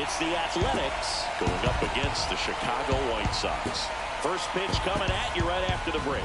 It's the Athletics going up against the Chicago White Sox. First pitch coming at you right after the break.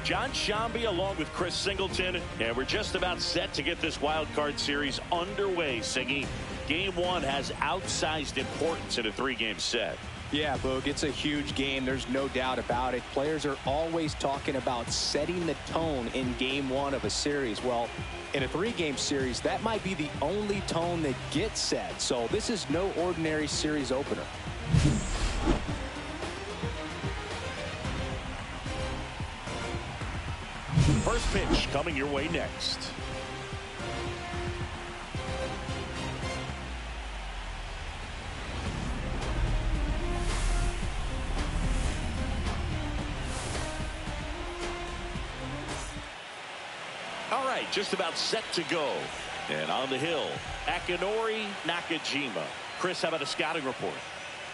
John Sciambi along with Chris Singleton, and we're just about set to get this wild card series underway. Singy, game one has outsized importance in a three-game set. Yeah, Boog, it's a huge game. There's no doubt about it. Players are always talking about setting the tone in game one of a series. Well, in a three-game series, that might be the only tone that gets set. So this is no ordinary series opener. First pitch coming your way next. All right, just about set to go. And on the hill, Akinori Nakajima. Chris, how about a scouting report?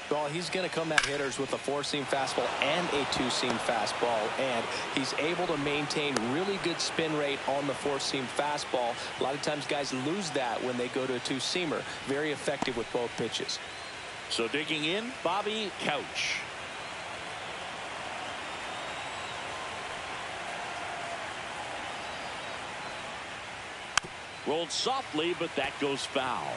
Well, he's going to come at hitters with a four-seam fastball and a two-seam fastball, and he's able to maintain really good spin rate on the four-seam fastball. A lot of times guys lose that when they go to a two-seamer. Very effective with both pitches. So digging in, Bobby Couch. Rolled softly, but that goes foul.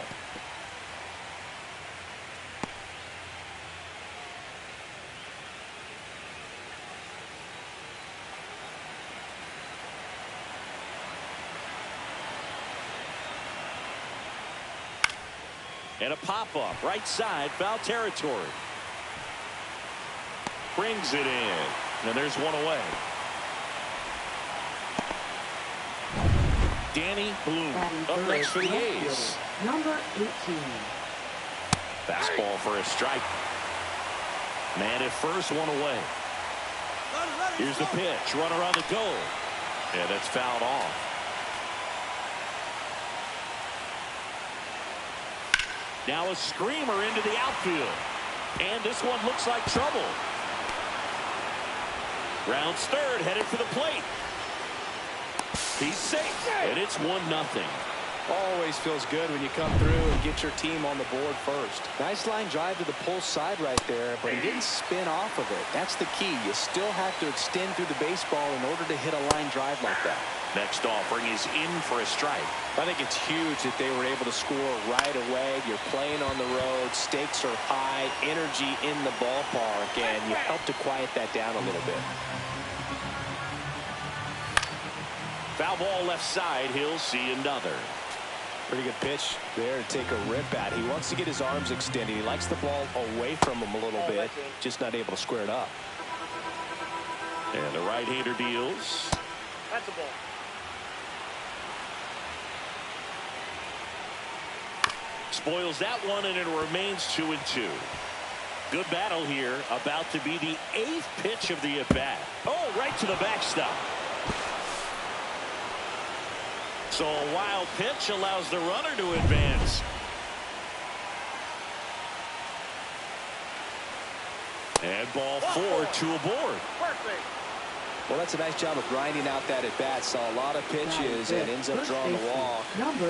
And a pop-up, right side, foul territory. Brings it in. And there's one away. Danny Bloom up next for the A's. Number 18. Fastball for a strike. Man at first, one away. Here's the pitch. Runner on the goal. And that's fouled off. Now a screamer into the outfield. And this one looks like trouble. Rounds third, headed for the plate. He's safe. And it's 1-0. Always feels good when you come through and get your team on the board first. Nice line drive to the pull side right there, but he didn't spin off of it. That's the key. You still have to extend through the baseball in order to hit a line drive like that. Next offering is in for a strike. I think it's huge that they were able to score right away. You're playing on the road. Stakes are high. Energy in the ballpark. And you help to quiet that down a little bit. Foul ball left side. He'll see another. Pretty good pitch there to take a rip at. He wants to get his arms extended. He likes the ball away from him a little bit. Just not able to square it up. And the right-hander deals. That's a ball. Spoils that one, and it remains 2-2. Good battle here. About to be the 8th pitch of the at-bat. Oh, right to the backstop. So a wild pitch allows the runner to advance. And ball 4, 2 aboard. Perfect. Well, that's a nice job of grinding out that at-bat. Saw a lot of pitches and ends up drawing the walk.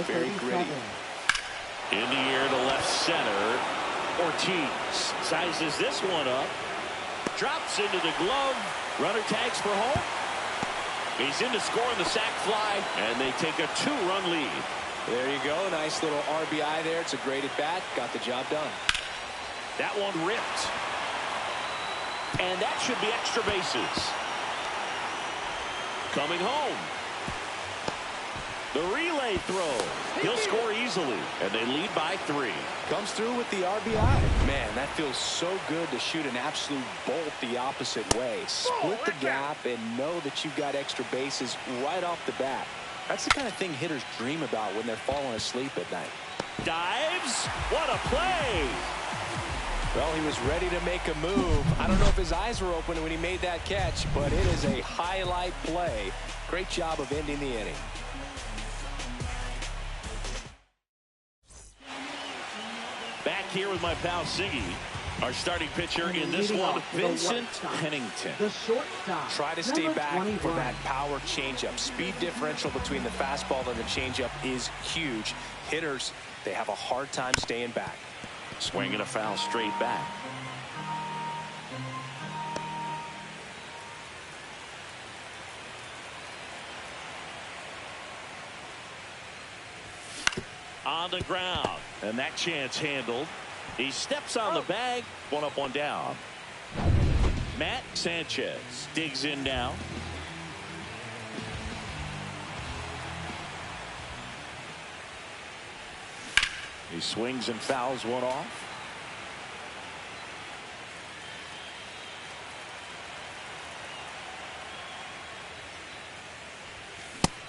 Very gritty. In the air to left center. Ortiz sizes this one up. Drops into the glove. Runner tags for home. He's in to score on the sac fly, and they take a 2-run lead. There you go. Nice little RBI there. It's a great at-bat. Got the job done. That one ripped. And that should be extra bases. Coming home. The relay throw. He'll score easily, and they lead by 3. Comes through with the RBI. Man, that feels so good to shoot an absolute bolt the opposite way. Split the gap and know that you've got extra bases right off the bat. That's the kind of thing hitters dream about when they're falling asleep at night. Dives. What a play. Well, he was ready to make a move. I don't know if his eyes were open when he made that catch, but it is a highlight play. Great job of ending the inning. Back here with my pal Siggy. Our starting pitcher in this one, Vincent Pennington. The shortstop. Try to stay back 21. for that power changeup. Speed differential between the fastball and the changeup is huge. Hitters, they have a hard time staying back. Swinging a foul straight back. On the ground, and that chance handled. He steps on the bag. One up, one down. Matt Sanchez digs in now. He swings and fouls one off.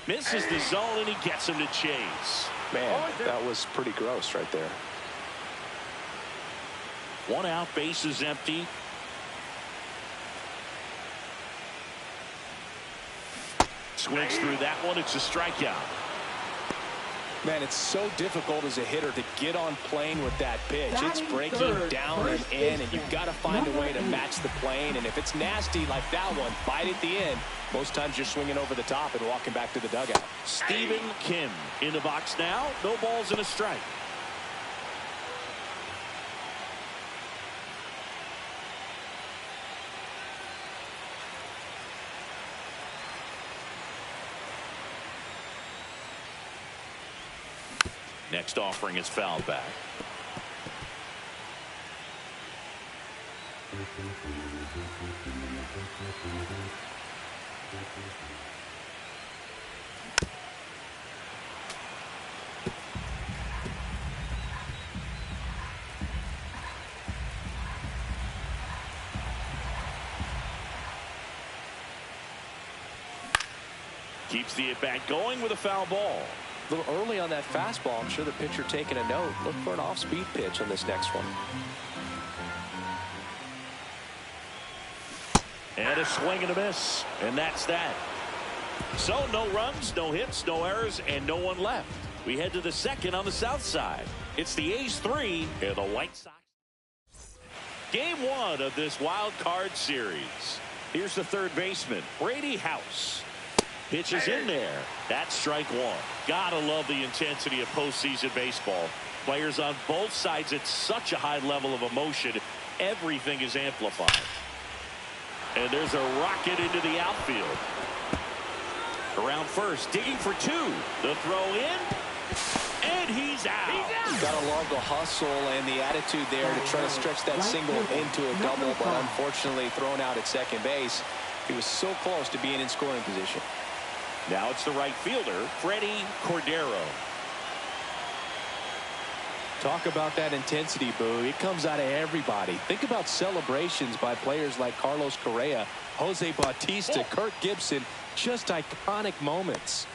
Misses the zone, and he gets him to chase. Man, that was pretty gross right there. One out, base is empty. Swings through that one. It's a strikeout. Man, it's so difficult as a hitter to get on plane with that pitch. It's breaking down and in, and you've got to find a way to match the plane. And if it's nasty like that one, bite at the end. Most times you're swinging over the top and walking back to the dugout. Stephen Kim in the box now. No balls and a strike. Next offering is fouled back. Keeps the at-bat going with a foul ball. A little early on that fastball. I'm sure the pitcher taking a note. Look for an off-speed pitch on this next one. And a swing and a miss. And that's that. So no runs, no hits, no errors, and no one left. We head to the second on the south side. It's the A's 3 and the White Sox. Game one of this wild card series. Here's the third baseman, Brady House. Pitches in there. That's strike one. Gotta love the intensity of postseason baseball. Players on both sides at such a high level of emotion. Everything is amplified. And there's a rocket into the outfield. Around first, digging for two. The throw in. And he's out. Got to love the hustle and the attitude there to try to stretch that single into a double, but unfortunately thrown out at second base. He was so close to being in scoring position. Now it's the right fielder, Freddie Cordero. Talk about that intensity, Boo. It comes out of everybody. Think about celebrations by players like Carlos Correa, Jose Bautista, Kirk Gibson. Just iconic moments.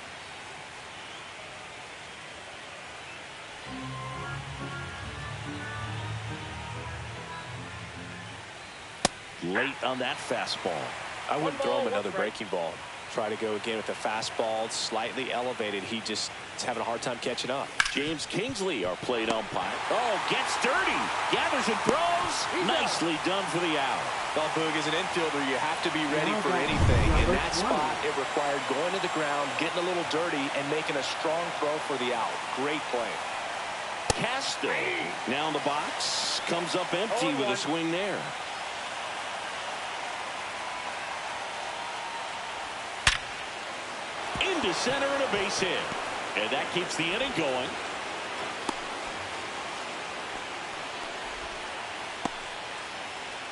Late on that fastball. I wouldn't throw him another breaking ball. Try to go again with the fastball, slightly elevated. He just is having a hard time catching up. James Kingsley, our plate umpire. Oh, gets dirty. Gathers and throws. Nicely done for the out. Well, Boog, as an infielder, you have to be ready for anything. In that spot, it required going to the ground, getting a little dirty, and making a strong throw for the out. Great play. Castro now in the box. Comes up empty with a swing there. Into center and a base hit. And that keeps the inning going.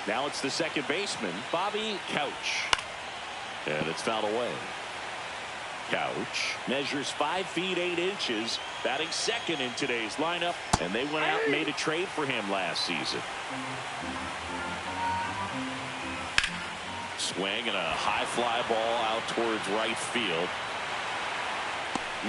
Now it's the second baseman, Bobby Couch. And it's fouled away. Couch measures 5 feet 8 inches, batting second in today's lineup. And they went out and made a trade for him last season. Swing and a high fly ball out towards right field.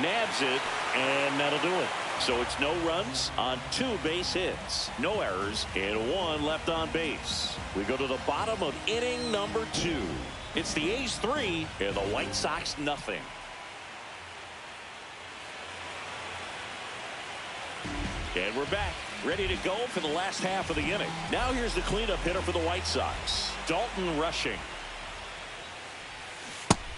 Nabs it, and that'll do it. So it's no runs on 2 base hits, no errors, and 1 left on base. We go to the bottom of inning number 2. It's the A's 3 and the White Sox nothing. And we're back, ready to go for the last half of the inning. Now here's the cleanup hitter for the White Sox, Dalton Rushing.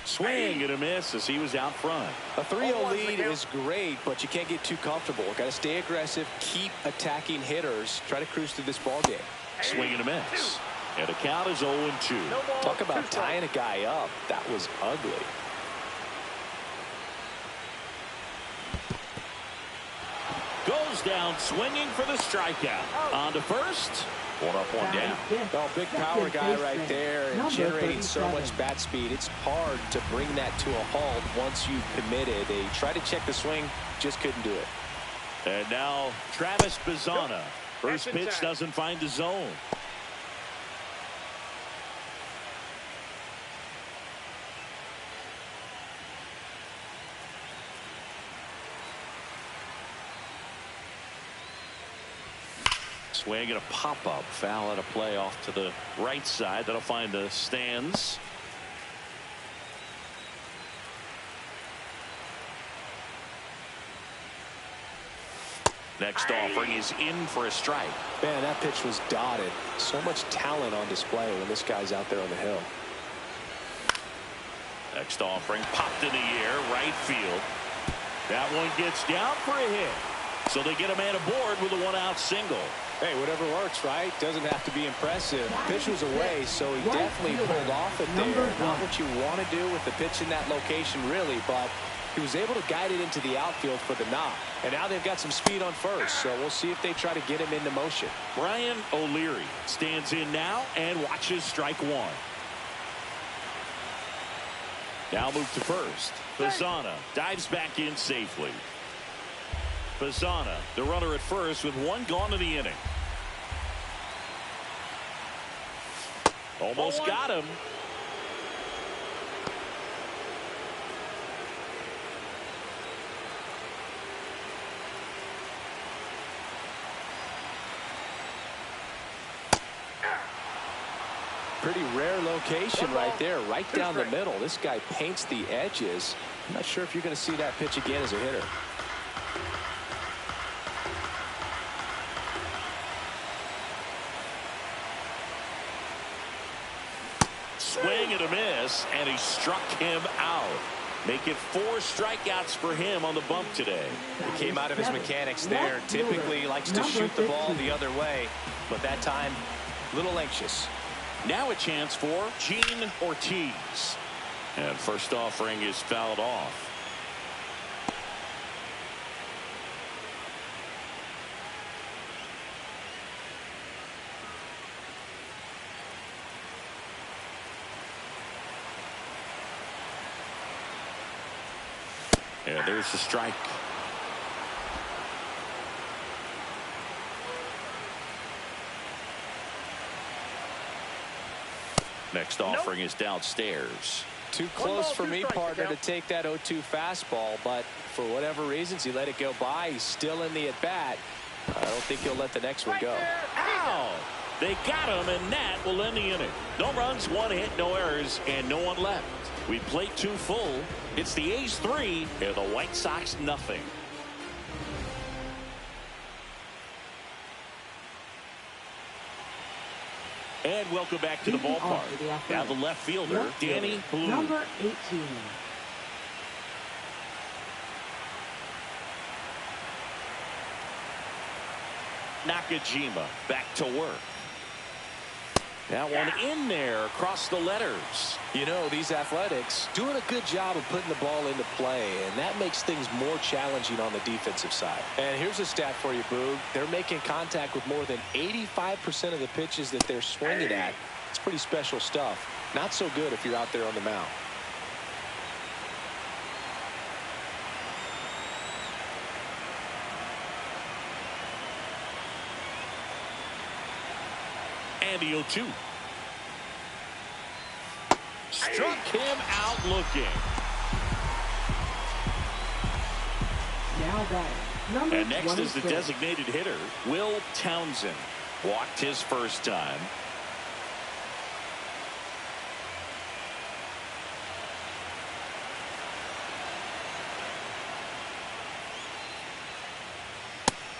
Swing and a miss as he was out front. A 3-0 lead is great, but you can't get too comfortable. Got to stay aggressive, keep attacking hitters, try to cruise through this ball game. Swing and a miss. And the count is 0-2. Talk about tying a guy up. That was ugly. Goes down swinging for the strikeout. On to first. 1 up, 1 down. Oh, big power guy right there and generating so much bat speed. It's hard to bring that to a halt once you've committed. They tried to check the swing, just couldn't do it. And now Travis Bazzana. First pitch doesn't find the zone. Swing and a pop-up. Foul at a play off to the right side. That'll find the stands. Next offering is in for a strike. Man, that pitch was dotted. So much talent on display when this guy's out there on the hill. Next offering popped in the air, right field. That one gets down for a hit. So they get a man aboard with a 1-out single. Hey, whatever works, right? Doesn't have to be impressive. Pitch was away, so he definitely pulled off it there. Not what you want to do with the pitch in that location, really, but he was able to guide it into the outfield for the knock. And now they've got some speed on first, so we'll see if they try to get him into motion. Brian O'Leary stands in now and watches strike 1. Now move to first. Bazzana dives back in safely. Bazzana, the runner at first with 1 gone in the inning. Almost got him. Pretty rare location right there, right down the middle. This guy paints the edges. I'm not sure if you're going to see that pitch again as a hitter. Swing and a miss, and he struck him out. Make it 4 strikeouts for him on the bump today. He came out of his mechanics there. Typically likes to shoot the ball the other way, but that time a little anxious. Now a chance for Gene Ortiz. And first offering is fouled off. And there's the strike. Next offering is downstairs. Too close for me, partner, to take that 0-2 fastball, but for whatever reasons, he let it go by. He's still in the at-bat. I don't think he'll let the next one go. Ow! They got him, and that will end the inning. No runs, 1 hit, no errors, and no one left. We played 2 full. It's the A's 3 and the White Sox nothing. And welcome back to the ballpark. Now the left fielder, Danny Blue. Number 18. Nakajima back to work. That one in there across the letters. You know, these Athletics doing a good job of putting the ball into play, and that makes things more challenging on the defensive side. And here's a stat for you, Boog. They're making contact with more than 85% of the pitches that they're swinging at. It's pretty special stuff. Not so good if you're out there on the mound. And the 0-2. Struck him out looking. Now batting, And next is the designated hitter, Will Townsend. Walked his first time.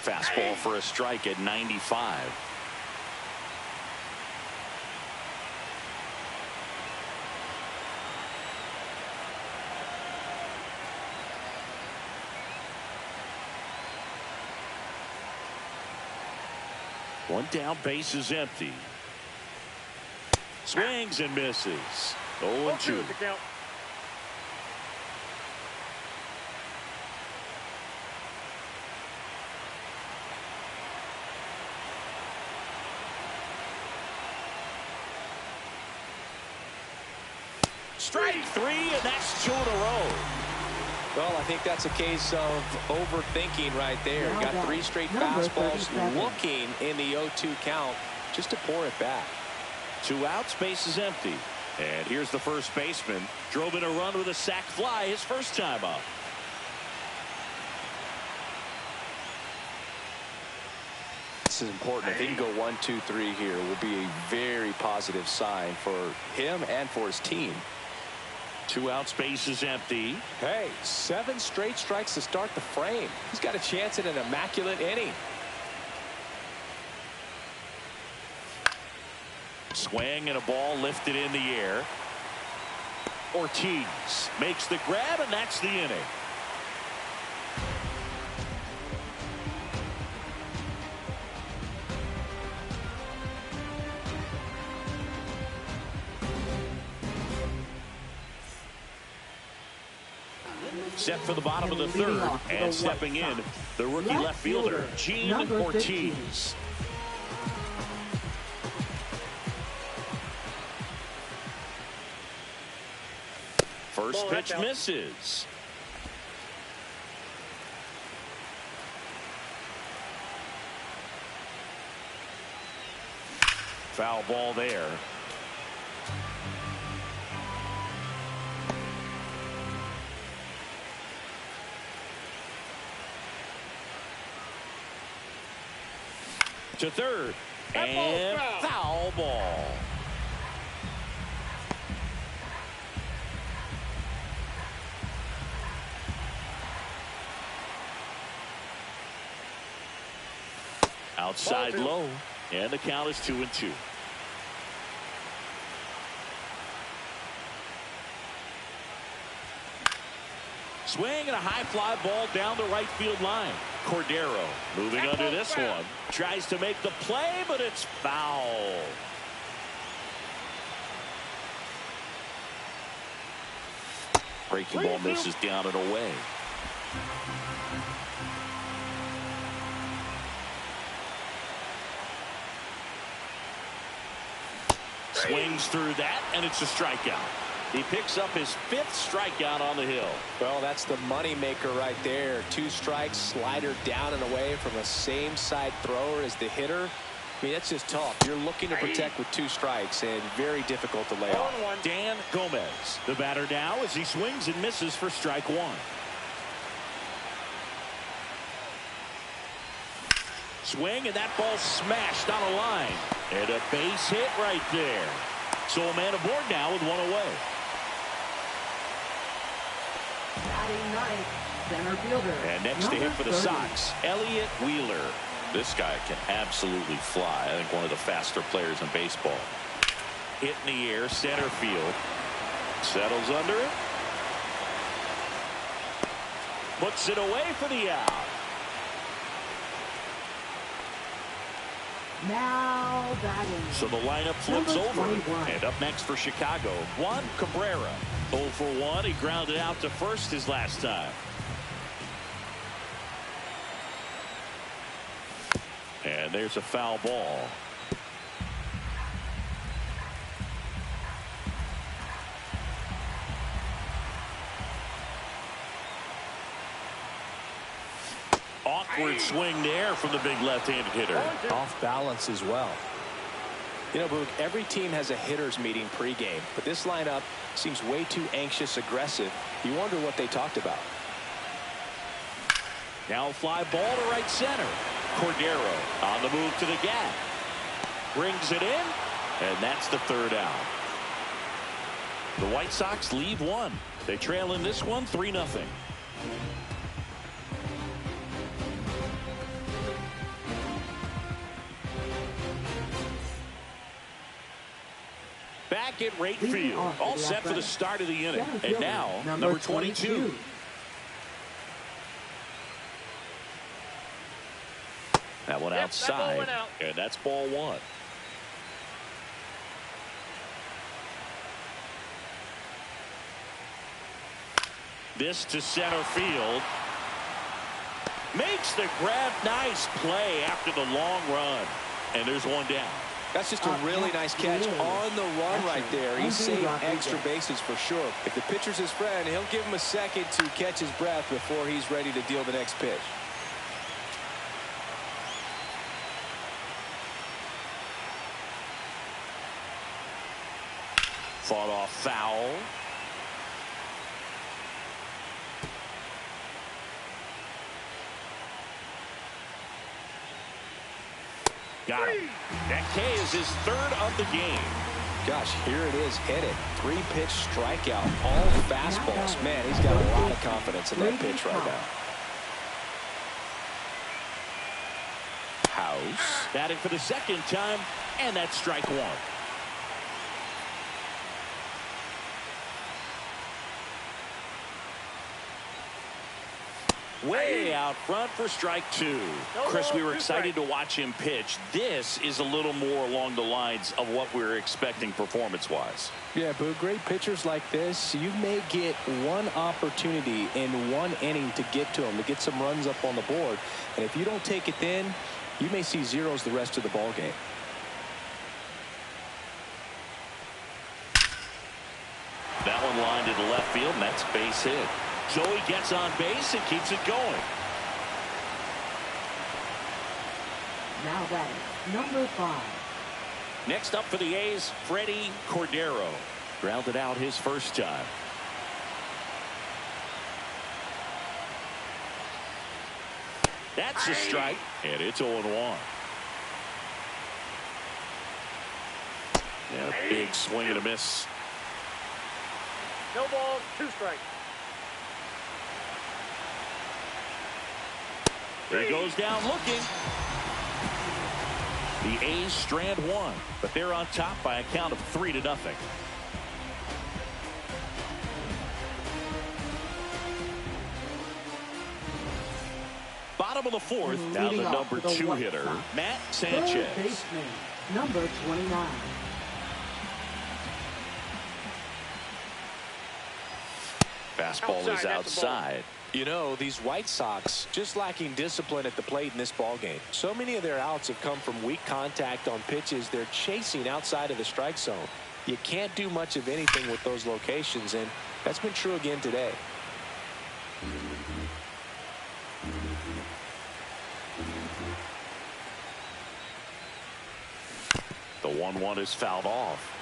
Fastball for a strike at 95. One down, base is empty. Swings and misses. 0-2. Strike three, and that's 2 in a row. Well, I think that's a case of overthinking right there. Got 3 straight fastballs looking in the 0-2 count just to pour it back. 2 outs, base is empty. And here's the first baseman. Drove in a run with a sac fly his first time up. This is important. If he can go 1, 2, 3 here, will be a very positive sign for him and for his team. 2 outs, base is empty. Hey, 7 straight strikes to start the frame. He's got a chance at an immaculate inning. Swing and a ball lifted in the air. Ortiz makes the grab, and that's the inning. Set for the bottom of the third, and stepping in, the rookie left fielder, Gene Ortiz. First pitch misses. Foul ball there. To third, and foul ball. Outside low, and the count is 2-2. Swing and a high fly ball down the right field line. Cordero moving under this one. Tries to make the play, but it's foul. Breaking ball misses down and away. Swings through that, and it's a strikeout. He picks up his 5th strikeout on the hill. Well, that's the money maker right there. 2 strikes, slider down and away from the same side thrower as the hitter. I mean, that's just tough. You're looking to protect with 2 strikes, and very difficult to lay off. Dan Gomez, the batter now, as he swings and misses for strike 1. Swing, and that ball smashed on a line. And a base hit right there. So a man aboard now with 1 away. Center fielder. And next to hit for the Sox, Elliott Wheeler. This guy can absolutely fly. I think one of the faster players in baseball. Hit in the air, center field. Settles under it. Puts it away for the out. Now batting. So the lineup flips Number over. 21. And up next for Chicago, Juan Cabrera. 0 for 1. He grounded out to first his last time. And there's a foul ball. Awkward swing there from the big left-handed hitter. Off balance as well. You know, Boog, every team has a hitters meeting pregame, but this lineup seems way too anxious, aggressive. You wonder what they talked about. Now a fly ball to right center. Cordero on the move to the gap. Brings it in, and that's the third out. The White Sox lead one. They trail in this one 3-0. Back at right field, all set for the start of the inning. And now, number 22. That one outside, and that's ball one. This to center field. Makes the grab. Nice play after the long run. And there's one down. That's just a really nice catch on the run right there. He saved extra bases for sure. If the pitcher's his friend, he'll give him a second to catch his breath before he's ready to deal the next pitch. Fought off foul. Got him. That K is his third of the game. Gosh, here it is, headed. 3-pitch strikeout, all fastballs. Man, he's got a lot of confidence in that pitch right now. House. Batting for the second time, and that's strike one. Way out front for strike two. Chris, we were excited to watch him pitch. This is a little more along the lines of what we were expecting performance-wise. Yeah, but great pitchers like this, you may get one opportunity in one inning to get to them, to get some runs up on the board. And if you don't take it then, you may see zeros the rest of the ball game. That one lined to the left field, and that's base hit. Joey gets on base and keeps it going. Now batting, number 5. Next up for the A's, Freddie Cordero. Grounded out his first time. That's a strike, and it's 0-1. And a big swing and a miss. No ball, 2 strikes. He goes down looking. The A's strand one, but they're on top by a count of 3-0. Bottom of the fourth, now the number 2 hitter, Matt Sanchez. Third baseman, number 29. Fastball is outside. You know, these White Sox just lacking discipline at the plate in this ballgame. So many of their outs have come from weak contact on pitches they're chasing outside of the strike zone. You can't do much of anything with those locations, and that's been true again today. The 1-1 is fouled off.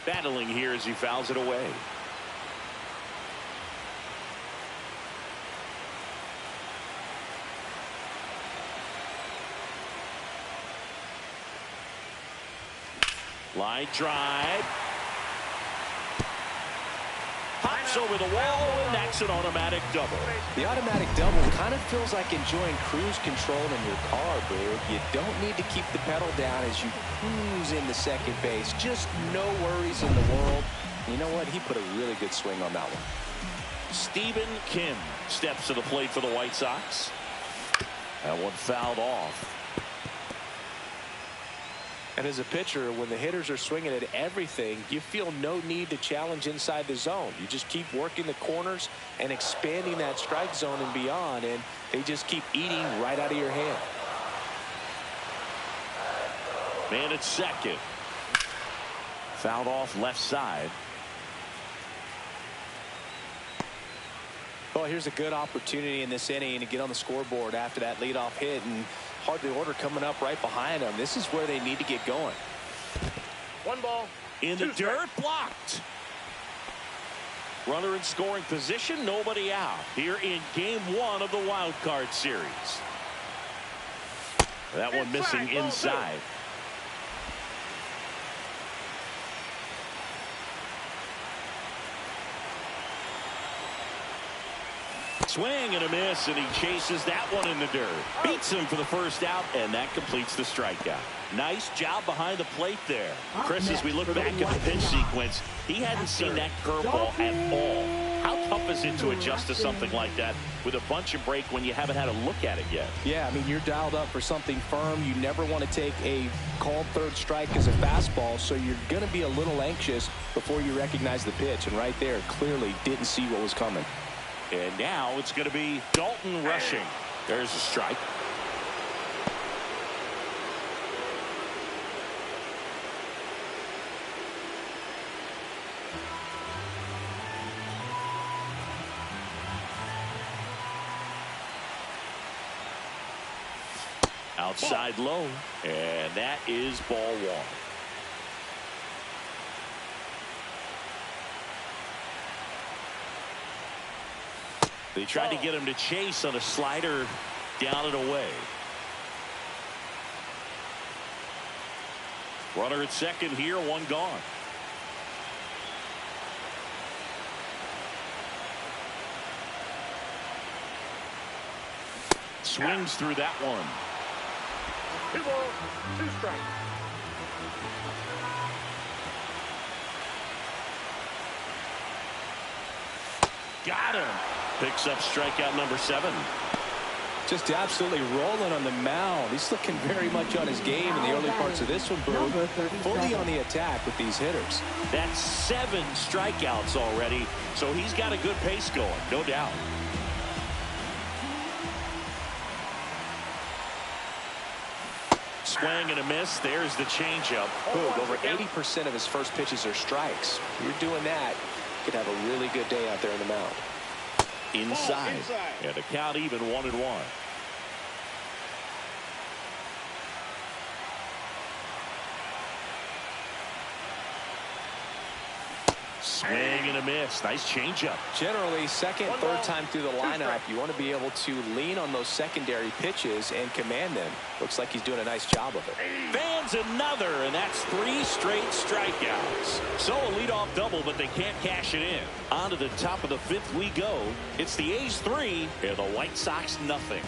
Battling here as he fouls it away. Line drive. Pops over the wall, and that's an automatic double. The automatic double kind of feels like enjoying cruise control in your car, Boo. You don't need to keep the pedal down as you cruise into second base. Just no worries in the world. You know what? He put a really good swing on that one. Stephen Kim steps to the plate for the White Sox. That one fouled off. And as a pitcher, when the hitters are swinging at everything, you feel no need to challenge inside the zone. You just keep working the corners and expanding that strike zone and beyond, and they just keep eating right out of your hand. Man at second. Fouled off left side. Well, here's a good opportunity in this inning to get on the scoreboard after that leadoff hit, and hardly order coming up right behind them. This is where they need to get going. One ball. In the Two dirt, strikes. blocked. Runner in scoring position, nobody out. Here in game 1 of the wild card series. That one missing Ball inside. Swing and a miss, and he chases that one in the dirt. Beats him for the first out, and that completes the strikeout. Nice job behind the plate there. Chris, as we look back at the pitch sequence, he hadn't seen that curveball at all. How tough is it to adjust to something like that with a bunch of break when you haven't had a look at it yet? Yeah, I mean, you're dialed up for something firm. You never want to take a called third strike as a fastball, so you're going to be a little anxious before you recognize the pitch. And right there, clearly didn't see what was coming. And now it's going to be Dalton rushing. There's a strike. Outside low, and that is ball 1. They tried to get him to chase on a slider down and away. Runner at second here, one gone. Swings through that one. 2 balls, 2 strikes. Got him. Picks up strikeout number 7. Just absolutely rolling on the mound. He's looking very much on his game in the early parts of this one, Boo. Fully on the attack with these hitters. That's 7 strikeouts already, so he's got a good pace going, no doubt. Swing and a miss. There's the changeup. Boog, over 80% of his first pitches are strikes. You're doing that, you could have a really good day out there in the mound. Inside. And the count even 1-1. Swing and a miss. Nice changeup. Generally, second, third time through the lineup, you want to be able to lean on those secondary pitches and command them. Looks like he's doing a nice job of it. Fans another, and that's 3 straight strikeouts. So a leadoff double, but they can't cash it in. On to the top of the 5th we go. It's the A's 3 and the White Sox nothing.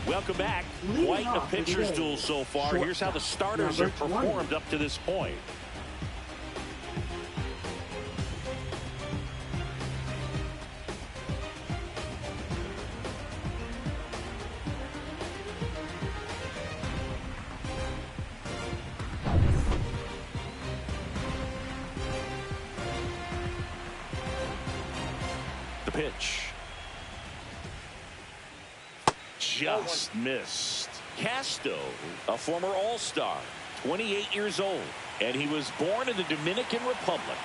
Welcome back. Quite a pitcher's duel so far. Here's how the starters have performed up to this point. The pitch. Just missed. Castro, a former All-Star, 28 years old, and he was born in the Dominican Republic.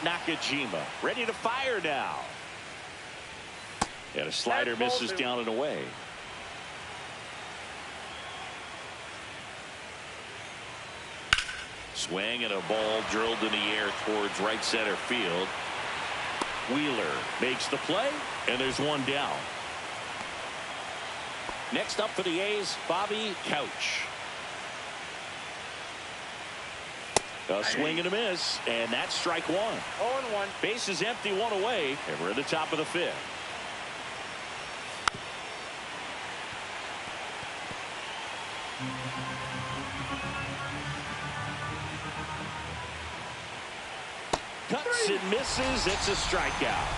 Nakajima ready to fire now. And a slider misses down and away. Swing and a ball drilled in the air towards right center field. Wheeler makes the play, and there's one down. Next up for the A's, Bobby Couch. A swing and a miss, and that's strike 1. 0-1. Base is empty, 1 away, and we're at the top of the 5th. Cuts and misses. It's a strikeout.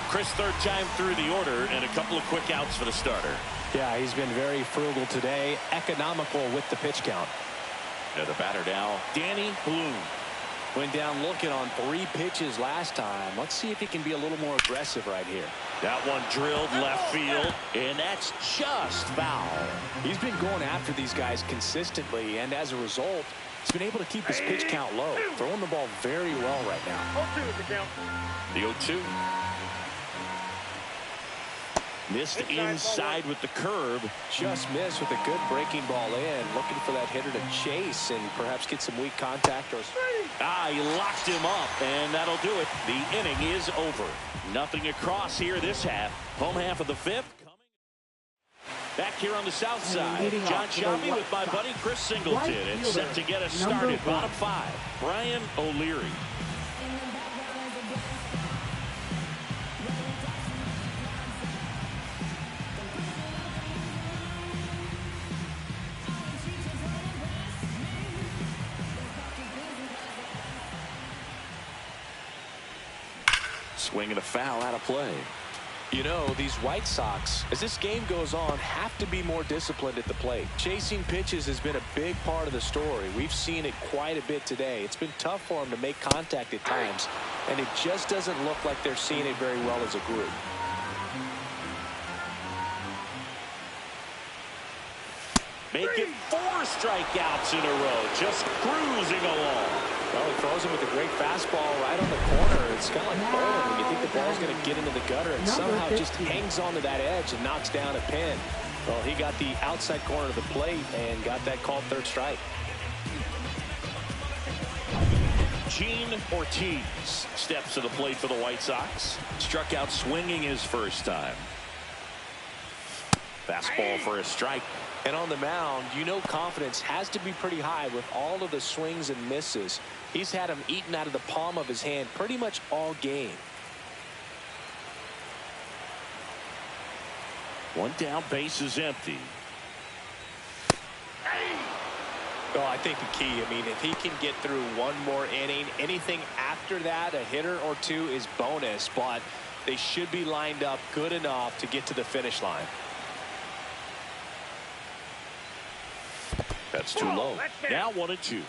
Chris, 3rd time through the order, and a couple of quick outs for the starter. Yeah, he's been very frugal today, economical with the pitch count. And the batter now, Danny Bloom. Went down looking on 3 pitches last time. Let's see if he can be a little more aggressive right here. That one drilled left field, and that's just foul. He's been going after these guys consistently, and as a result, he's been able to keep his pitch count low, throwing the ball very well right now. 0-2 is the count. The 0-2. Missed inside with the curve. Just missed with a good breaking ball in. Looking for that hitter to chase and perhaps get some weak contact. He locked him up, and that'll do it. The inning is over. Nothing across here this half. Home half of the fifth. Back here on the south side, John Shelby with my buddy Chris Singleton. And set to get us started. Bottom five, Brian O'Leary. Swing and a foul out of play. You know, these White Sox, as this game goes on, have to be more disciplined at the plate. Chasing pitches has been a big part of the story. We've seen it quite a bit today. It's been tough for them to make contact at times, and it just doesn't look like they're seeing it very well as a group. Making 4 strikeouts in a row, just cruising along. Well, he throws him with a great fastball right on the corner. It's kind of like bowling when you think the ball's going to get into the gutter and somehow just hangs onto that edge and knocks down a pin. Well, he got the outside corner of the plate and got that called third strike. Gene Ortiz steps to the plate for the White Sox. Struck out swinging his first time. Fastball for a strike. And on the mound, you know confidence has to be pretty high with all of the swings and misses. He's had them eaten out of the palm of his hand pretty much all game. One down, base is empty. Well, I think the key, I mean, if he can get through one more inning, anything after that, a hitter or two is bonus, but they should be lined up good enough to get to the finish line. That's too low. Now 1-2.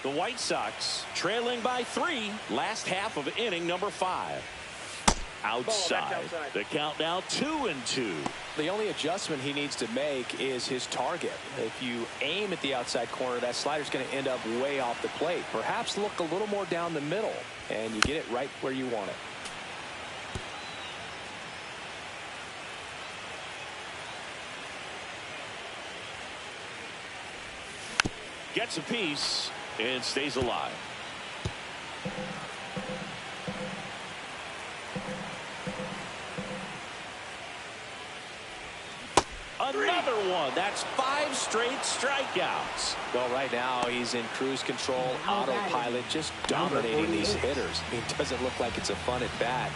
The White Sox trailing by 3. Last half of inning number 5. Outside. The count now 2-2. The only adjustment he needs to make is his target. If you aim at the outside corner, that slider's going to end up way off the plate. Perhaps look a little more down the middle, and you get it right where you want it. Gets a piece and stays alive. Another one. That's 5 straight strikeouts. Well, right now he's in cruise control, autopilot, just dominating these hitters. It doesn't look like it's a fun at bat.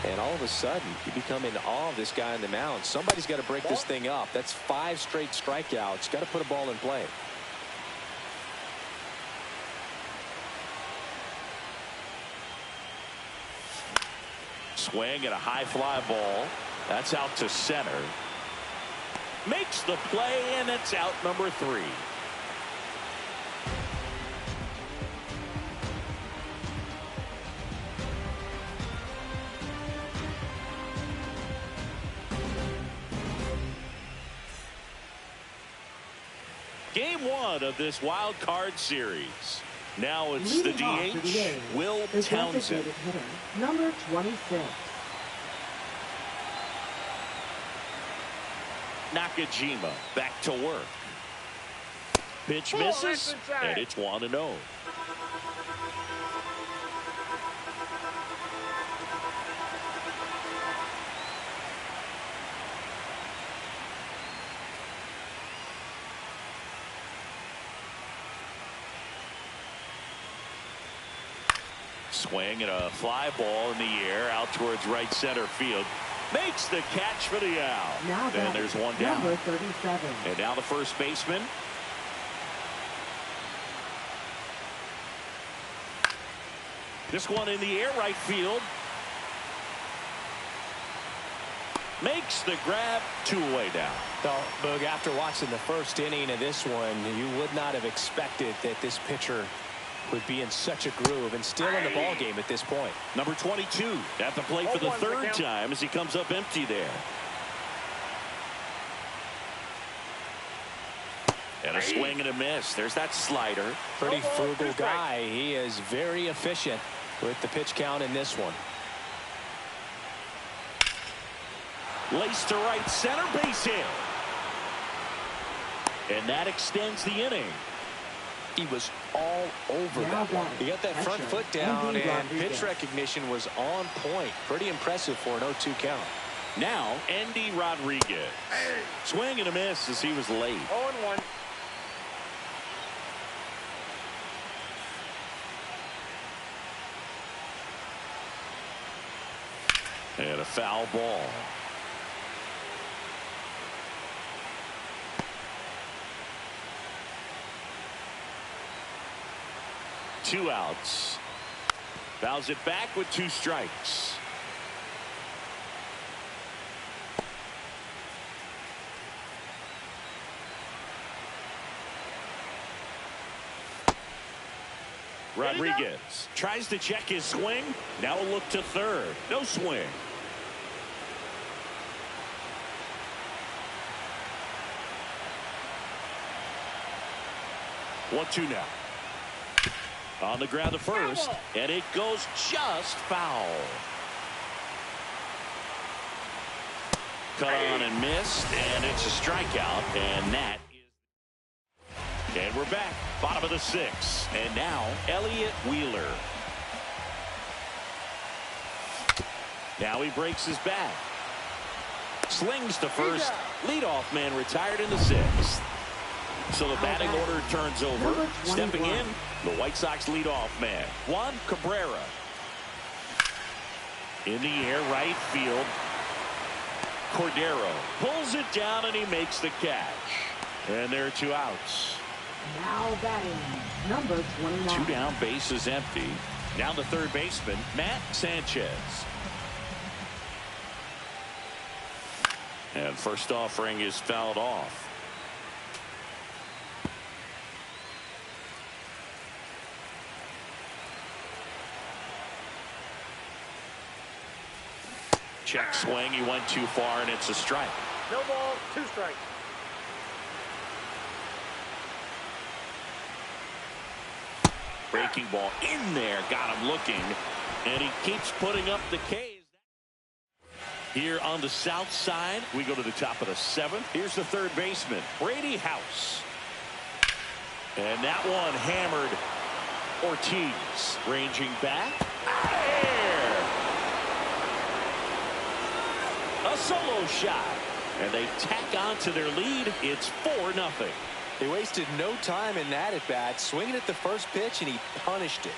And all of a sudden, you become in awe of this guy on the mound. Somebody's got to break this thing up. That's 5 straight strikeouts. Got to put a ball in play. Swing and a high fly ball. That's out to center. Makes the play, and it's out number 3. Game 1 of this wild card series. Now it's the DH, Will Townsend. Hitter, number 26. Nakajima back to work. Pitch misses, and it's 1-0. Swing and a fly ball in the air out towards right center field. Makes the catch for the out. Now and there's one down. Number 37. And now the first baseman. This one in the air, right field. Makes the grab, 2-away down. Well, Boog, after watching the first inning of this one, you would not have expected that this pitcher would be in such a groove and still in the ball game at this point. Number 22 at the plate for the 3rd time as he comes up empty there. And a swing and a miss. There's that slider. Pretty frugal guy. He is very efficient with the pitch count in this one. Laced to right center, base hit. And that extends the inning. He was all over that one. He got that front foot down, and pitch recognition was on point. Pretty impressive for an 0-2 count. Now, Endy Rodriguez. Swing and a miss as he was late. 0-1. And a foul ball. Two outs. Fouls it back with 2 strikes. Rodriguez tries to check his swing. Now a look to third. No swing. One, two now. On the ground to first, and it goes just foul. Cut on and missed, and it's a strikeout, and that is. And we're back, bottom of the 6th, and now Elliott Wheeler. Now he breaks his back. Slings to first. Leadoff man retired in the 6th. So the batting order turns over. Stepping in, the White Sox leadoff man, Juan Cabrera. In the air, right field. Cordero pulls it down, and he makes the catch. And there are 2 outs. Now batting, number 29. 2 down, bases empty. Now the third baseman, Matt Sanchez. And first offering is fouled off. Check swing. He went too far, and it's a strike. No ball, 2 strikes. Breaking ball in there. Got him looking. And he keeps putting up the K's. Here on the south side, we go to the top of the 7th. Here's the third baseman, Brady House. And that one hammered. Ortiz ranging back. Out of here. A solo shot. And they tack on to their lead. It's 4-0. They wasted no time in that at bat, swinging at the first pitch, and he punished it.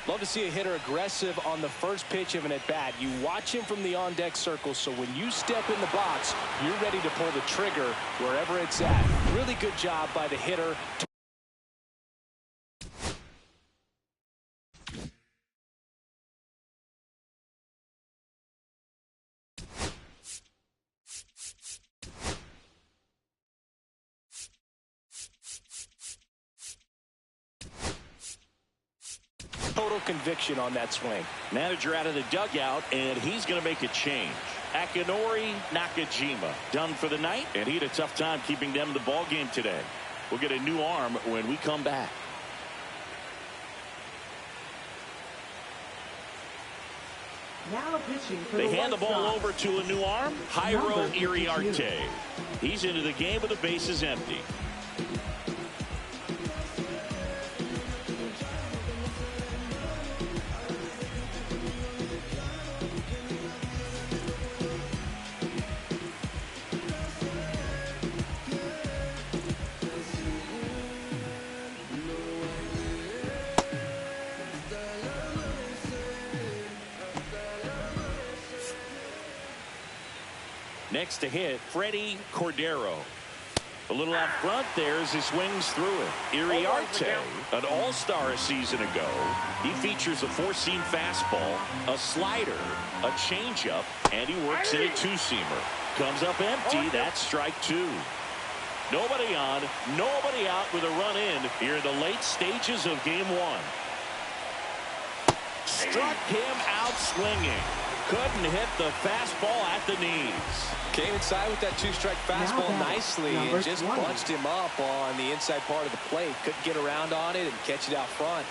Love to see a hitter aggressive on the first pitch of an at-bat. You watch him from the on-deck circle, so when you step in the box, you're ready to pull the trigger wherever it's at. Really good job by the hitter. Total conviction on that swing. Manager out of the dugout, and he's going to make a change. Akinori Nakajima done for the night, and he had a tough time keeping them in the ball game today. We'll get a new arm when we come back. Now pitching for They the hand the White ball Sox. over to a new arm, Jairo Iriarte. He's into the game with the bases empty. Next to hit, Freddie Cordero. A little out front there as he swings through it. Iriarte, an all-star a season ago. He features a 4-seam fastball, a slider, a changeup, and he works in a 2-seamer. Comes up empty. That's strike 2. Nobody on, nobody out with a run in here in the late stages of game 1. Struck him out swinging. Couldn't hit the fastball at the knees. Came inside with that two-strike fastball nicely and just bunched him up on the inside part of the plate. Couldn't get around on it and catch it out front.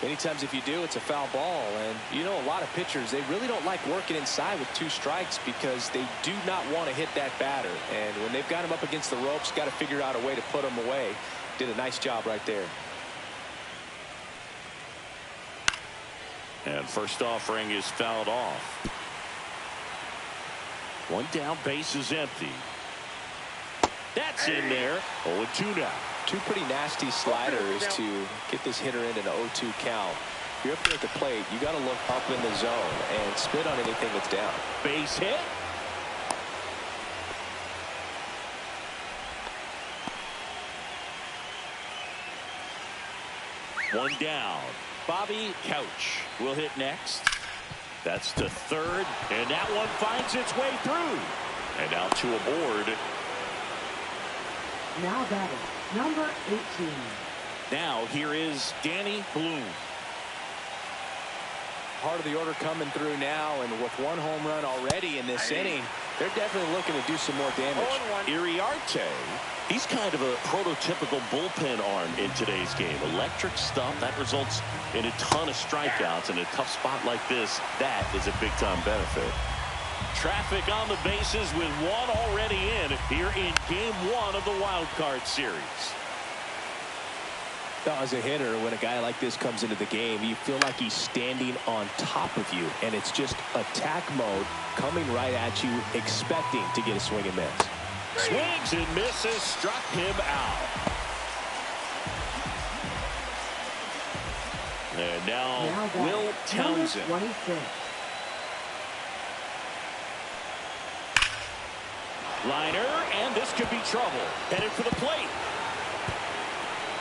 Many times if you do, it's a foul ball. And you know, a lot of pitchers, they really don't like working inside with two strikes because they do not want to hit that batter. And when they've got him up against the ropes, got to figure out a way to put him away. Did a nice job right there. And first offering is fouled off. One down, base is empty. That's in there. 0-2 now. Two pretty nasty sliders to get this hitter into the 0-2 count. If you're up there at the plate, you got to look up in the zone and spit on anything that's down. Base hit. One down. Bobby Couch will hit next. That's to third, and that one finds its way through. And now to a board. Now batting, number 18. Now here is Danny Bloom. Part of the order coming through now, and with one home run already in this inning, they're definitely looking to do some more damage. Iriarte, he's kind of a prototypical bullpen arm in today's game. Electric stuff that results in a ton of strikeouts. In a tough spot like this, that is a big-time benefit. Traffic on the bases with one already in here in game one of the wild card series. Now, as a hitter, when a guy like this comes into the game, you feel like he's standing on top of you, and it's just attack mode coming right at you, expecting to get a swing and miss. Swings and misses, struck him out. And now Will Townsend. 26. Liner, and this could be trouble. Headed for the plate.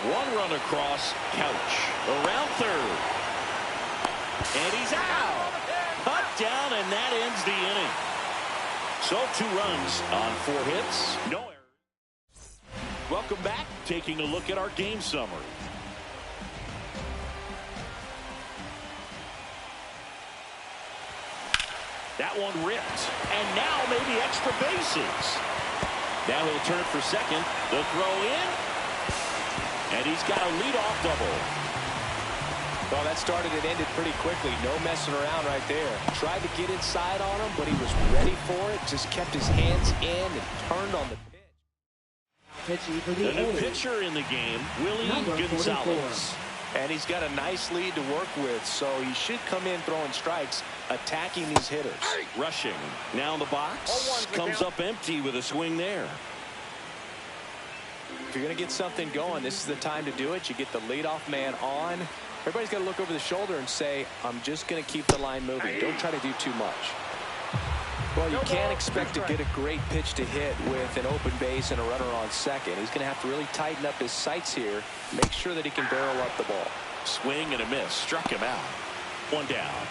One run across, Couch around third. And he's out. Cut down, and that ends the inning. So 2 runs on 4 hits. No errors. Welcome back. Taking a look at our game summary. That one ripped. And now maybe extra bases. Now he'll turn for second. The throw in. And he's got a leadoff double. Well, that started and ended pretty quickly. No messing around right there. Tried to get inside on him, but he was ready for it. Just kept his hands in and turned on the pitch. Pitching for the new pitcher in the game, Willie Gonzalez. And he's got a nice lead to work with, so he should come in throwing strikes, attacking these hitters. Rushing. Now in the box. Comes up empty with a swing there. If you're going to get something going, this is the time to do it. You get the leadoff man on. Everybody's got to look over the shoulder and say, I'm just going to keep the line moving. Don't try to do too much. Well, you can't expect to get a great pitch to hit with an open base and a runner on second. He's going to have to really tighten up his sights here, make sure that he can barrel up the ball. Swing and a miss. Struck him out. One down.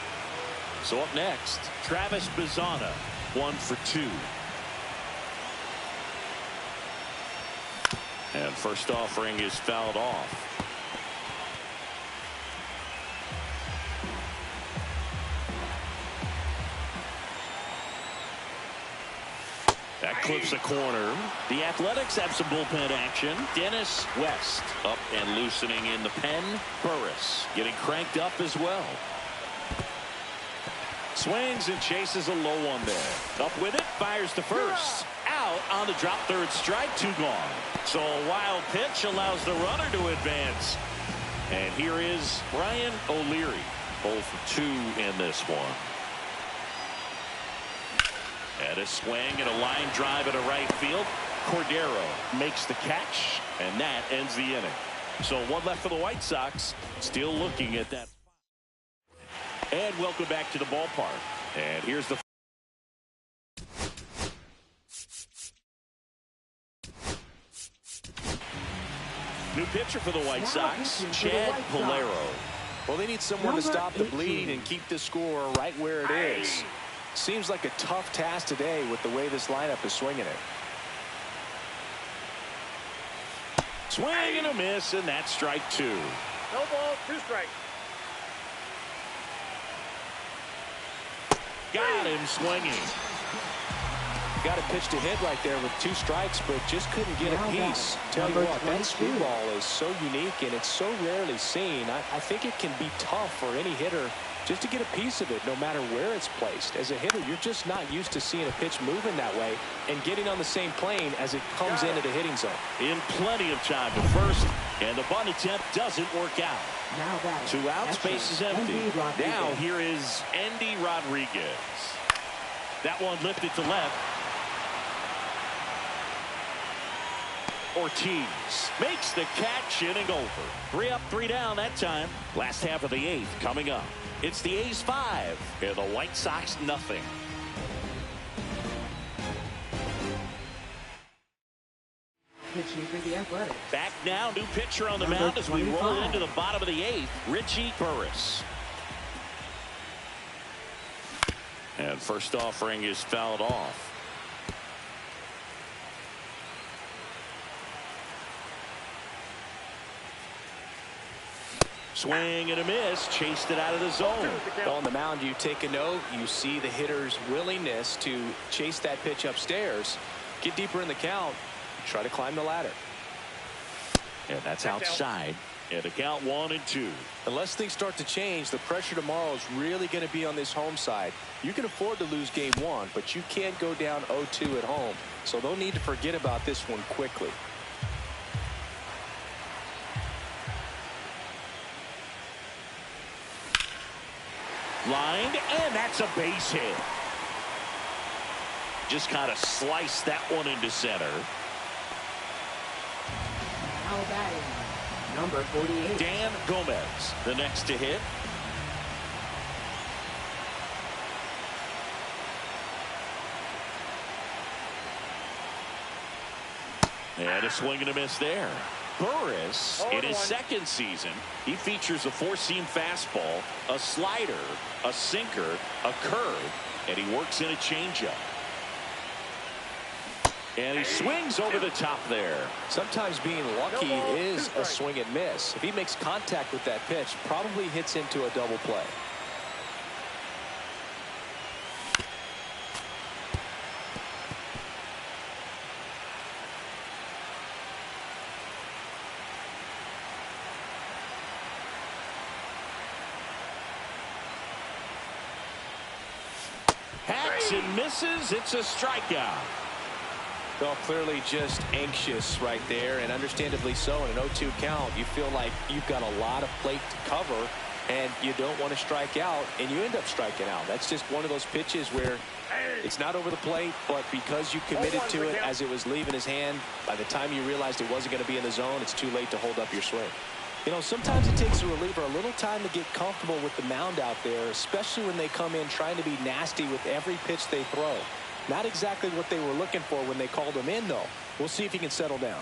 So up next, Travis Bazzana. 1 for 2. And first offering is fouled off. That clips a corner. The Athletics have some bullpen action. Dennis West up and loosening in the pen. Burris getting cranked up as well. Swings and chases a low one there. Up with it, fires to first. Out on the drop third strike, 2 gone. So a wild pitch allows the runner to advance. And here is Brian O'Leary. 0 for 2 in this one. And a swing and a line drive at a right field. Cordero makes the catch, and that ends the inning. So 1 left for the White Sox. Still looking at that. And welcome back to the ballpark. And here's the new pitcher for the White Sox, Chad Polero. Well, they need someone to stop the bleed and keep the score right where it is. Seems like a tough task today with the way this lineup is swinging it. Swing and a miss, and that's strike 2. No ball, 2 strikes. Got him swinging. Got a pitch to hit right there with 2 strikes, but just couldn't get a piece. Tell you what, that screwball is so unique and it's so rarely seen. I think it can be tough for any hitter just to get a piece of it, no matter where it's placed. As a hitter, you're just not used to seeing a pitch moving that way and getting on the same plane as it comes into the hitting zone. In plenty of time to first, and the bunt attempt doesn't work out. Now that 2 outs, base is empty. Endy Rodriguez. Now here is Endy Rodriguez. That one lifted to left. Ortiz makes the catch, inning over. 3 up, 3 down that time. Last half of the 8th coming up. It's the A's 5 and the White Sox nothing. Pitching for the Athletics. Back now, new pitcher on the Number mound as we roll 25. into the bottom of the 8th. Richie Burris. And first offering is fouled off. Swing and a miss, chased it out of the zone. On the mound, you take a note. You see the hitter's willingness to chase that pitch upstairs, get deeper in the count, try to climb the ladder. And that's outside. And the count 1-2. Unless things start to change, the pressure tomorrow is really going to be on this home side. You can afford to lose game 1, but you can't go down 0-2 at home. So they'll need to forget about this one quickly. Lined, and that's a base hit. Just kind of sliced that one into center. Now batting, number 48. Dan Gomez, the next to hit. And a swing and a miss there. Burris, in his 2nd season, he features a 4-seam fastball, a slider, a sinker, a curve, and he works in a changeup. And he swings over the top there. Sometimes being lucky is a swing and miss. If he makes contact with that pitch, probably hits into a double play. Hacks and misses. It's a strikeout. Well, clearly just anxious right there, and understandably so. In an 0-2 count, you feel like you've got a lot of plate to cover, and you don't want to strike out, and you end up striking out. That's just one of those pitches where it's not over the plate, but because you committed to it as it was leaving his hand, by the time you realized it wasn't going to be in the zone, it's too late to hold up your swing. You know, sometimes it takes a reliever a little time to get comfortable with the mound out there, especially when they come in trying to be nasty with every pitch they throw. Not exactly what they were looking for when they called him in, though. We'll see if he can settle down.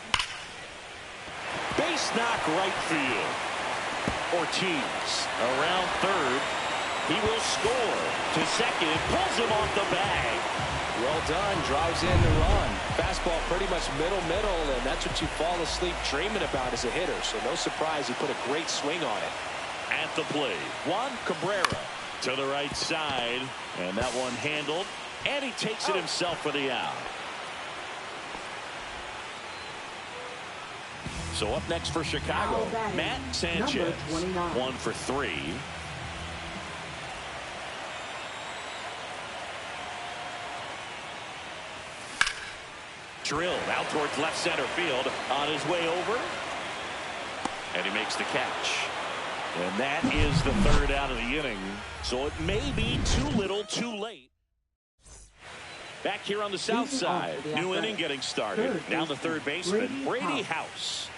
Base knock right field. Ortiz around third. He will score to second. Pulls him off the bag. Well done. Drives in the run. Fastball pretty much middle, and that's what you fall asleep dreaming about as a hitter. So no surprise he put a great swing on it. At the plate, Juan Cabrera to the right side. And that one handled. And he takes it himself for the out. So up next for Chicago, Matt Sanchez. 1 for 3. Drilled out towards left center field on his way over. And he makes the catch. And that is the 3rd out of the inning. So it may be too little too late. Back here on the south side, new inning getting started. Now the third baseman, Brady House.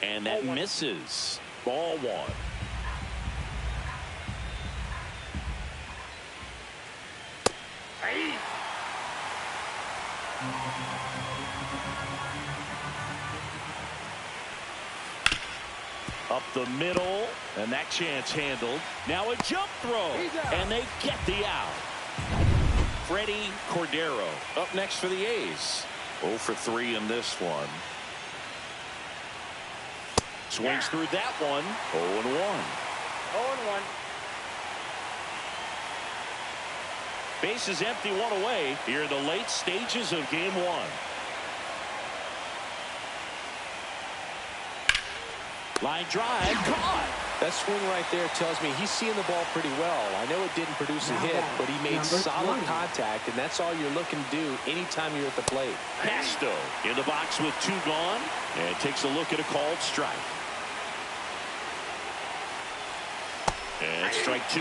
And that misses. Ball 1. Up the middle, and that chance handled. Now a jump throw, and they get the out. Freddie Cordero up next for the A's. 0 for 3 in this one. Swings through that one. 0-1. 0-1. Base is empty, one away here in the late stages of game one. Line drive, caught. That swing right there tells me he's seeing the ball pretty well. I know it didn't produce a hit, but he made solid contact, and that's all you're looking to do anytime you're at the plate. Pasto in the box with 2 gone, and takes a look at a called strike. And strike 2.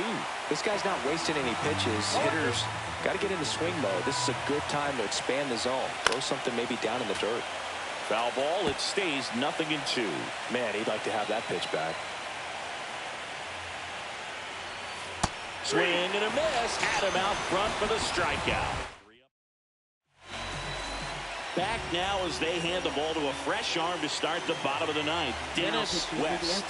This guy's not wasting any pitches. Hitters got to get into swing mode. This is a good time to expand the zone. Throw something maybe down in the dirt. Foul ball. It stays 0-2. Man, he'd like to have that pitch back. Swing and a miss. Had him out front for the strikeout. Back now as they hand the ball to a fresh arm to start the bottom of the ninth. Dennis West.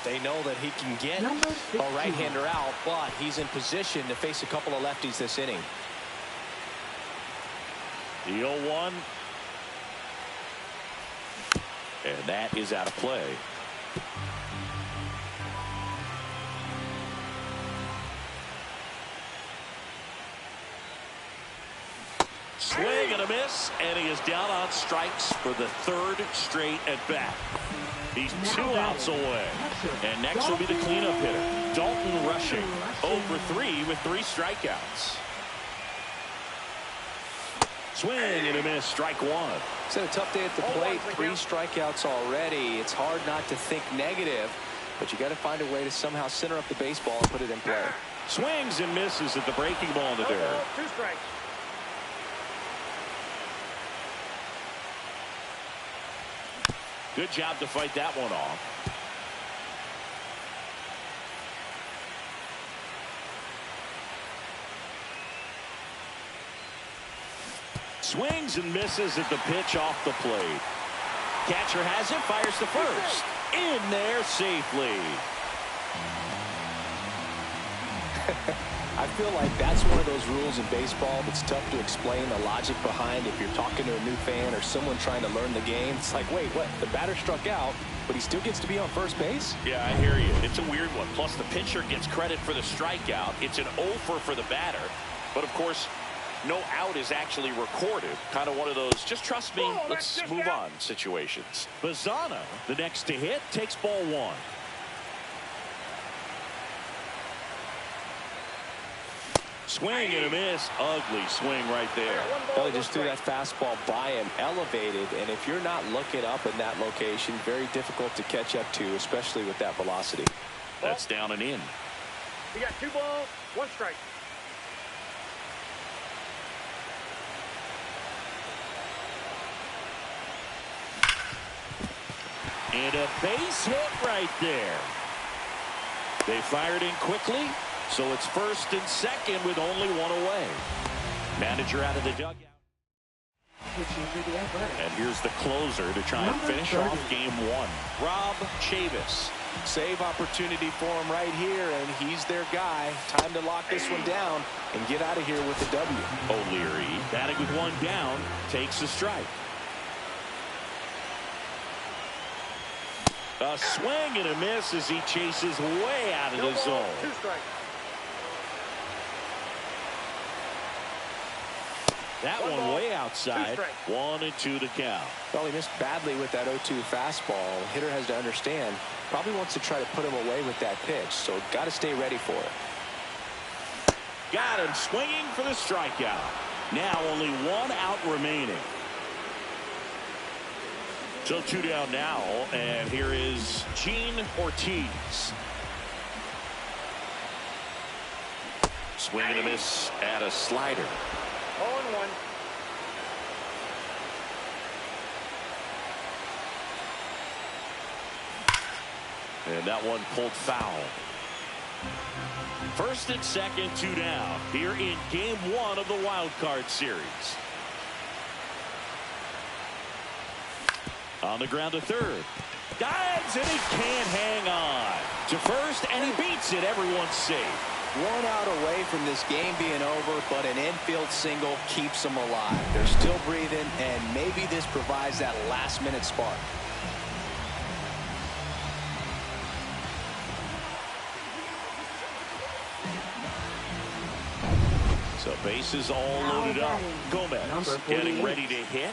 They know that he can get a right-hander out, but he's in position to face a couple of lefties this inning. The 0-1. And that is out of play. Swing and a miss, and he is down on strikes for the 3rd straight at bat. He's 2 outs away. And next will be the cleanup hitter, Dalton Rushing. 0 for 3 with 3 strikeouts. Swing and a miss, strike 1. It's been a tough day at the plate. 3 strikeouts already. It's hard not to think negative, but you got to find a way to somehow center up the baseball and put it in play. Swings and misses at the breaking ball in the dirt. 2 strikes. Good job to fight that one off. Swings and misses at the pitch off the plate. Catcher has it, fires to first. In there safely. I feel like that's one of those rules in baseball that's tough to explain the logic behind. If you're talking to a new fan or someone trying to learn the game, it's like, wait, what? The batter struck out, but he still gets to be on first base? Yeah, I hear you. It's a weird one. Plus, the pitcher gets credit for the strikeout. It's an 0 for the batter. But, of course, no out is actually recorded. Kind of one of those, just trust me, let's move on situations. Bazzana, the next to hit, takes ball 1. Swing and a miss. Ugly swing right there. Well, he just threw that fastball by him, elevated, and if you're not looking up in that location, very difficult to catch up to, especially with that velocity. That's down and in. We got 2 balls, 1 strike. And a base hit right there. They fired in quickly. So it's 1st and 2nd with only 1 away. Manager out of the dugout. And here's the closer to try and finish off game 1. Rob Chavis. Save opportunity for him right here, and he's their guy. Time to lock this one down and get out of here with the W. O'Leary, batting with 1 down, takes a strike. A swing and a miss as he chases way out of the zone. 2 strikes. That one way outside. 1 and 2 to count. Well, he missed badly with that 0-2 fastball. The hitter has to understand, probably wants to try to put him away with that pitch, so got to stay ready for it. Got him swinging for the strikeout. Now only 1 out remaining. So 2 down now, and here is Gene Ortiz. Swing and a miss at a slider. 0-1. And that one pulled foul. 1st and 2nd, 2 down here in game 1 of the wild card series. On the ground to 3rd. Dives and he can't hang on. To 1st and he beats it. Everyone's safe. 1 out away from this game being over, but an infield single keeps them alive. They're still breathing, and maybe this provides that last-minute spark. So bases all loaded up. Gomez getting ready to hit.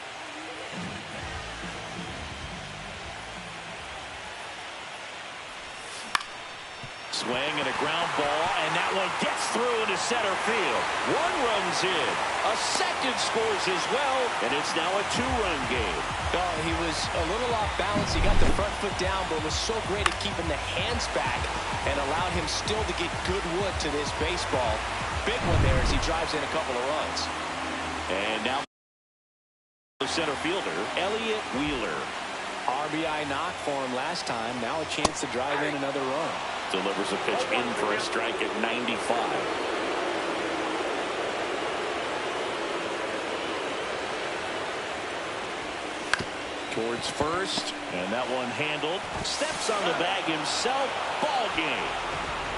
Swing and a ground ball, and that one gets through into center field. One runs in. A second scores as well, and it's now a two-run game. Oh, he was a little off balance. He got the front foot down, but was so great at keeping the hands back and allowed him still to get good wood to this baseball. Big one there as he drives in a couple of runs. And now the center fielder, Elliott Wheeler. RBI knock for him last time. Now a chance to drive in another run. Delivers a pitch in for a strike at 95. Towards first, and that one handled. Steps on the bag himself. Ball game.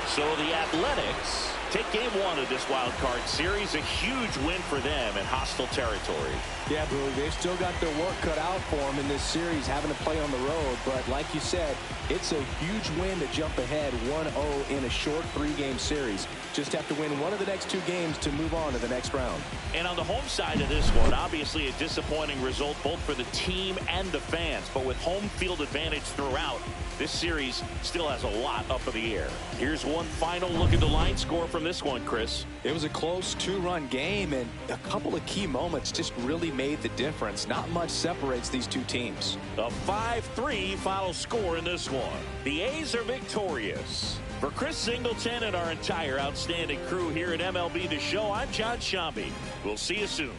So the Athletics take game one of this wild card series. A huge win for them in hostile territory. Yeah, Brew, they've still got their work cut out for them in this series, having to play on the road. But like you said, it's a huge win to jump ahead 1-0 in a short three-game series. Just have to win one of the next two games to move on to the next round. And on the home side of this one, obviously a disappointing result both for the team and the fans. But with home field advantage throughout, this series still has a lot up in the air. Here's one final look at the line score from this one, Chris. It was a close two-run game, and a couple of key moments just really made the difference. Not much separates these two teams. A 5-3 final score in this one. The A's are victorious. For Chris Singleton and our entire outstanding crew here at MLB The Show, I'm John Shambi. We'll see you soon.